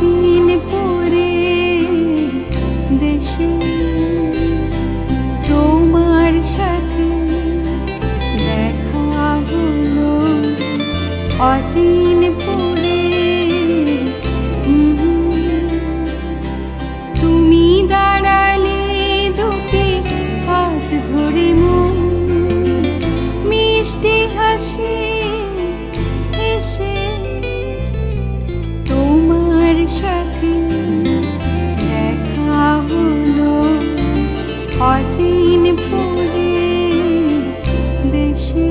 অচিন পরে দেশে তোমার সাথে দেখা হলো অচিন পরে। তুমি দাঁড়ালে দুটি হাত ধরে মোর মিষ্টি হাসি এসে তোমার সাথে দেখা হলো অচিন পরে দেশে।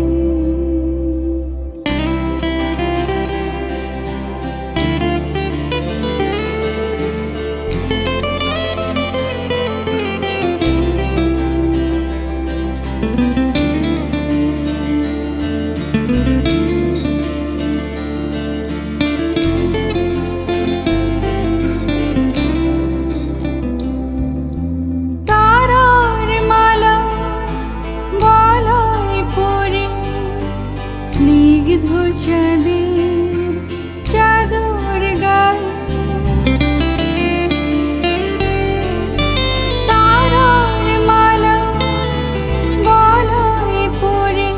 স্নিগ্ধ চাঁদের চাদর গায়ে তারার মালা গলায় পরে,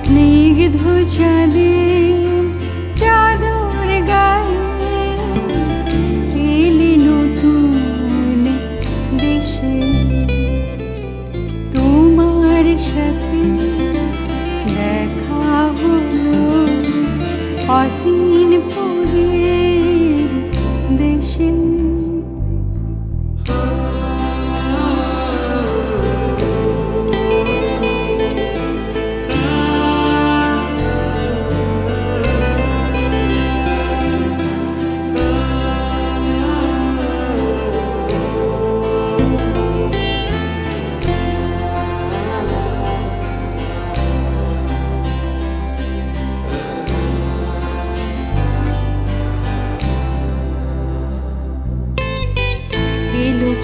স্নিগ্ধ চাঁদের চাদর গায়ে এলে নতুন দেশে তোমার সাথে দেখা হলো অচিন পরে দেশে।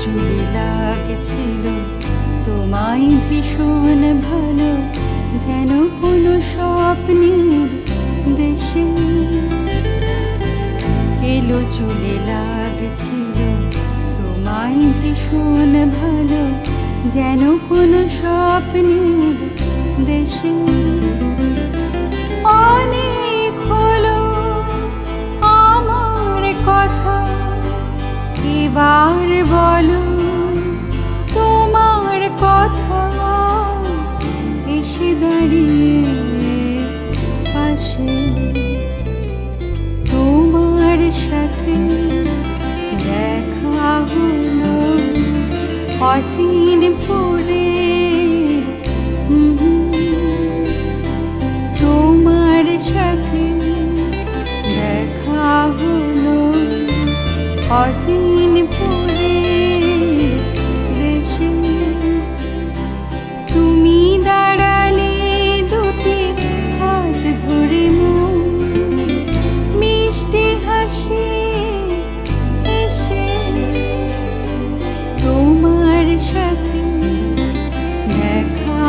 চুলে লাগছিল তোমায় ভীষণ ভালো, যেন কোনো স্বপ্নের দেশে। এলো চুলে লাগছিল তোমায় ভীষণ ভালো, যেন কোনো স্বপ্নের দেশে। অনেক হলো আমার কথা, এবার বলো তোমার কথা। এসে দাঁড়িয়ে পাশে তোমার সাথে দেখা হলো অচিন পরে। তোমার সাথে দেখা হলো অচিন পরে দেশে। তুমি দাঁড়ালে দুটি হাত ধরে মোর মিষ্টি হাসি এসে তোমার সাথে দেখা